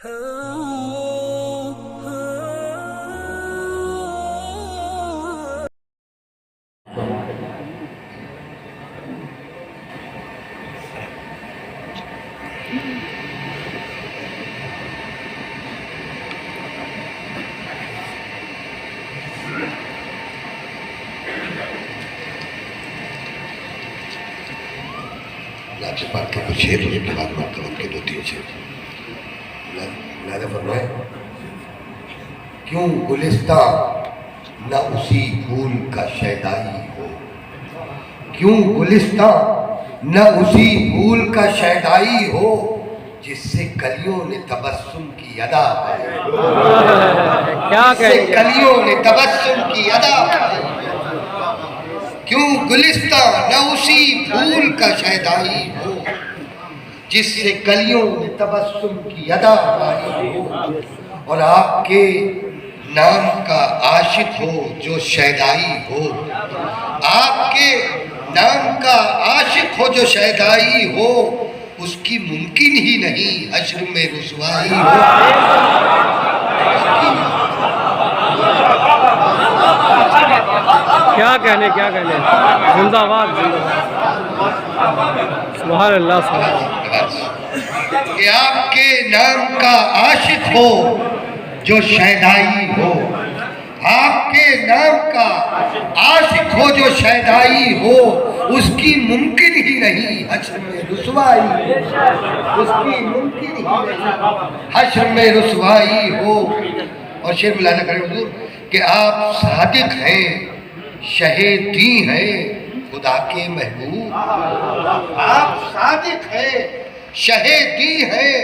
राज्यपाल के कुछ शेर के 2-3 शेर फरमाए। क्यों गुलिस्तां न उसी फूल का शैदाई हो, क्यों गुलिस्तां न उसी फूल का शैदाई हो, जिससे कलियों ने तबस्सुम की अदा जिससे कलियों ने तबस्सुम की अदा। क्यों गुलिस्तां न उसी फूल का शैदाई हो, जिससे कलियों ने तबस्सुम की अदा पाई हो। और आपके नाम का आशिक हो जो शैदाई हो, आपके नाम का आशिक हो जो शैदाई हो, उसकी मुमकिन ही नहीं हश्र में रुसवाई हो। क्या कहने जिंदाबाद सुभान अल्लाह कि आपके नाम का आशिक हो जो शैदाई हो, आपके नाम का आशिक हो जो शैदाई हो, उसकी मुमकिन ही नहीं हश्र में रुसवाई, उसकी मुमकिन ही नहीं हश्र में रुसवाई हो। और शेर मिलाना करें हुजूर कि आप सादिक हैं, शहीदी हैं खुदा के महबूब। आप सादिक हैं, शहीदी हैं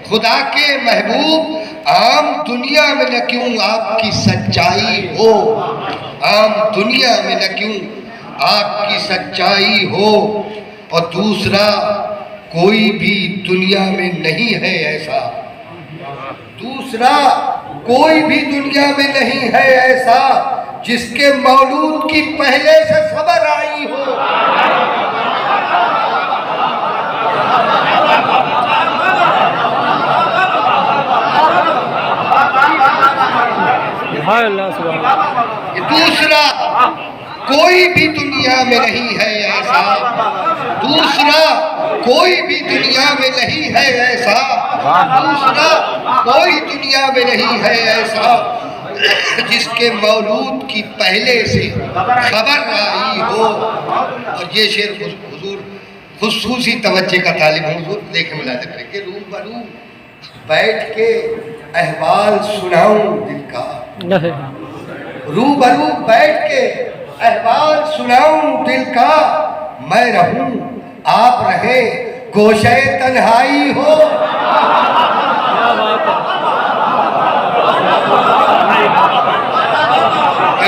खुदा के महबूब। आम दुनिया में न क्यों आपकी सच्चाई हो, आम दुनिया में न क्यों आपकी सच्चाई हो। और दूसरा कोई भी दुनिया में नहीं है ऐसा, दूसरा कोई भी दुनिया में नहीं है ऐसा, जिसके मौलूद की पहले से खबर आई हो। दूसरा कोई भी दुनिया में नहीं है ऐसा, दूसरा कोई भी दुनिया में नहीं है ऐसा, दूसरा कोई दुनिया में नहीं है ऐसा, जिसके मौलूद की पहले से खबर आई हो। और ये शेर हुजूर खुसूसी तवज्जो का तालिब हुजूर देखे मिलाते करेंगे। रूबरू बैठ के अहवाल सुनाऊं दिल का, रूबरू बैठ के अहवाल सुनाऊं दिल का, मैं रहूं आप रहे गोशे तन्हाई हो।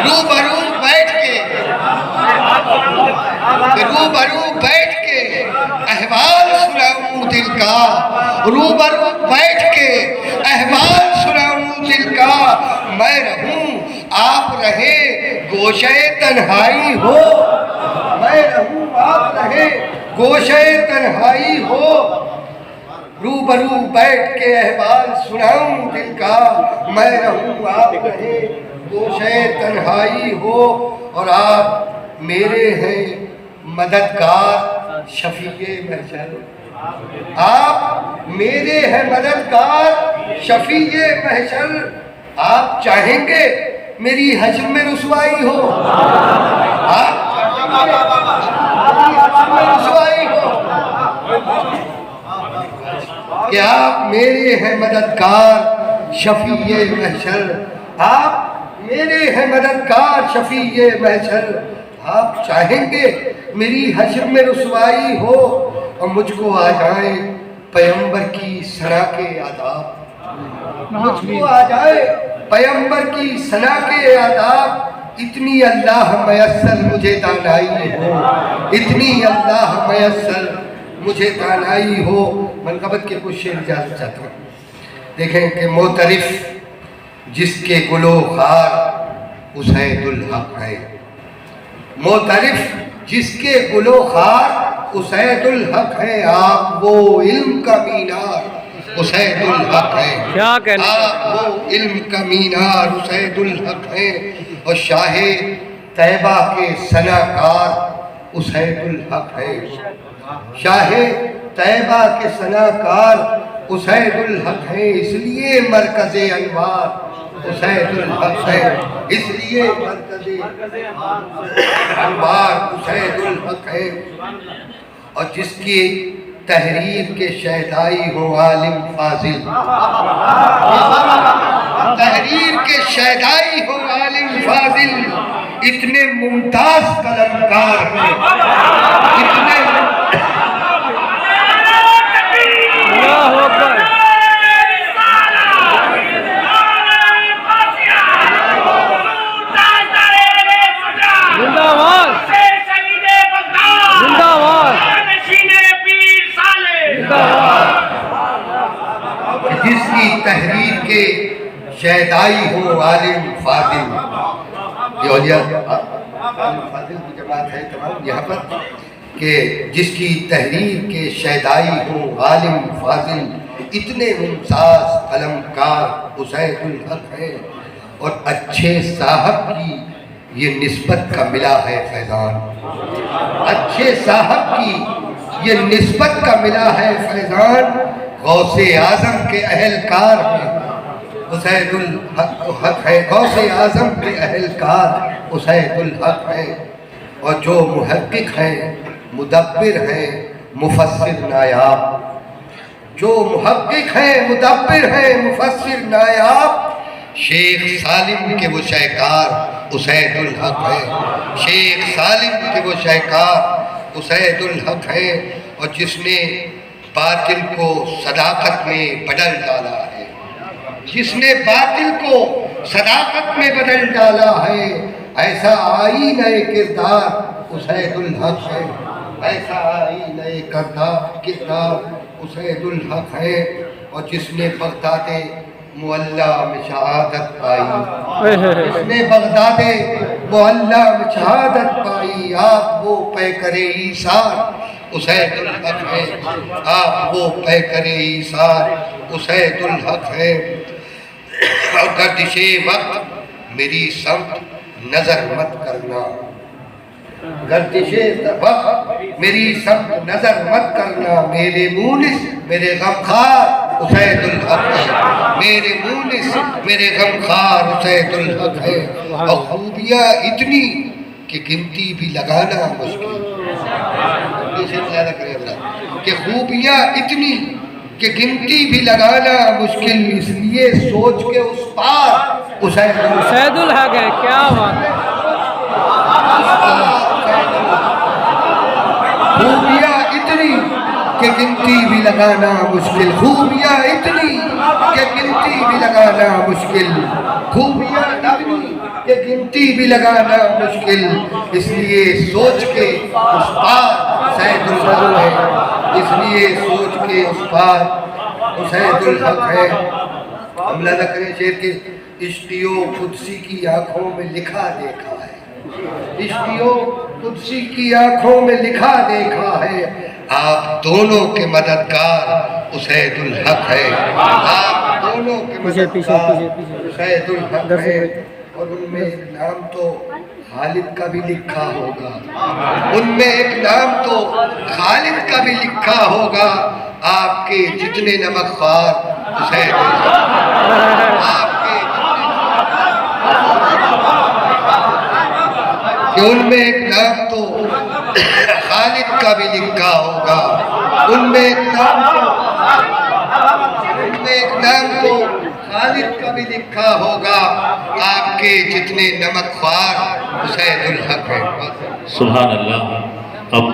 रूबरू बैठ के, रूबरू बैठ के अहवाल सुनाऊं दिल का, रूबरू बैठ के अहवाल सुनाऊं दिल का, मैं रहूं आप रहे गोशे तन्हाई हो, मैं रहूं आप रहे गोशे तन्हाई हो। रूबरू बैठ के अहवाल सुनाऊं दिल का, मैं रहूं आप रहे गोशे तन्हाई हो। और आप मेरे हैं मददगार शफीए महशर, आप मेरे हैं मददगार शफीए महशर। आप चाहेंगे मेरी हश्र में रुसवाई हो, आप रुसवाई हो। कि आप मेरे हैं मददगार शफीए महशर, आप मेरे हैं मददगार शफीए महशर। आप चाहेंगे मेरी हश्र में रुसवाई हो। और मुझको आ जाए पैगंबर की सना के आदाब, मुझको आ जाए पैगंबर की सना के आदाब। इतनी अल्लाह मयस्सर मुझे दानाई हो, इतनी अल्लाह मयस्सर मुझे दानाई हो। मनकबत के कुछ शेर इजाज़त चाहता हूँ। देखें कि मोतरिफ जिसके गुलो खार उसैदुल हक है, मोतरिफ जिसके गुलो खार उसैदुल हक है। आप वो इल्म का मीनार, उसैदुल हक है। क्या कहने आप वो इल्म का मीनार उसैदुल हक है और शाह तैयबा के सनाकार उसैदुल हक है। शाह तैयबा के सनाकार उसैदुल हक है, इसलिए मरकज़े अनवार उसैदुल हक है, इसलिए मरकज़े अनवार उसैदुल हक है। और जिसकी तहरीर के शहदाई हो आलिम फाजिल, तहरीर के शहदाई हो आलिम फाजिल, इतने मुमताज कलमकार हैं, इतने अल्लाहु अकबर। जिंदाबाद जिंदाबाद जिंदाबाद। जिसकी तहरीर के शहदाई हो आलिम फाजिल, ये औलिया आलिम फाजिल की जमात है तमाम यहाँ पर, कि जिसकी तहरीर के शहदाई हो आलिम फाजिल, इतने मुमताज कलमकार उसैदुल हक है। और अच्छे साहब की ये निस्बत का मिला है फैज़ान, अच्छे साहब की ये निस्बत का मिला है फैज़ान। गौसे आज़म के अहलकार हैं उसैदुल हक है, गौसे आज़म के अहलकार उसैदुल हक है। और जो मुहक्किक हैं, मुदब्बिर हैं, मुफस्सिर नायाब, जो मुहक्किक हैं, मुदब्बिर हैं, मुफस्सिर नायाब, शेख सालिम के वो शाहकार उसैदुल हक है। शेख सालिम के वो शाहकार उसैदुल हक है। और जिसने बातिल को सदाकत में बदल डाला है, जिसने बातिल को सदाकत में बदल डाला है, ऐसा आईने किरदार उसैदुल हक है, ऐसा आईने किरदार उसैदुल हक है। और जिसने बगदादे मुअल्ला में शहादत पाई, जिसने बगदादे मुअल्ला में शहादत पाई, आप वो पैकरे ईसार उसैदुल हक है, आप वो पैकरे ईसार उसैदुल हक है। और गर्दिशे वक्त मेरी समत नजर मत करना, गर्दिशे वक्त मेरी समत नजर मत करना, मेरे मूनिस मेरे गमखार उसैदुल हक है, मेरे मूनिस मेरे गमखार उसैदुल हक है। और खूबियाँ इतनी कि गिनती भी लगाना मुश्किल, ज़्यादा करें कि खूबियाँ इतनी कि गिनती भी लगाना मुश्किल, इसलिए सोच के उस पार उसैदुल हक है। क्या बात है। खूबियाँ इतनी कि गिनती भी लगाना मुश्किल, खूबियाँ इतनी कि गिनती भी लगाना मुश्किल, खूबियाँ इतनी कि गिनती भी लगाना मुश्किल, इसलिए सोच के उस पार उसैदुल हक है, इसलिए सोच के उस पार उसैदुल हक है। हमला न करें शेर के, इश्कियो कुदसी की आंखों में लिखा देखा है, इश्कियो कुदसी की आंखों में लिखा देखा है, आप दोनों के मददगार उसैदुल हक है, आप दोनों के मददगार उसैदुल हक है। और उनमें एक नाम तो खालिद का भी लिखा होगा, उनमें एक नाम तो खालिद का भी लिखा होगा, आपके जितने नमकख्वार उसैदुल हक, आपके कि उनमें एक नाम तो खालिद का भी लिखा होगा, उनमें एक नाम तो खालिद का भी लिखा होगा, आपके जितने नमकख्वार उसैदुल हक है। सुभान अल्लाह। अब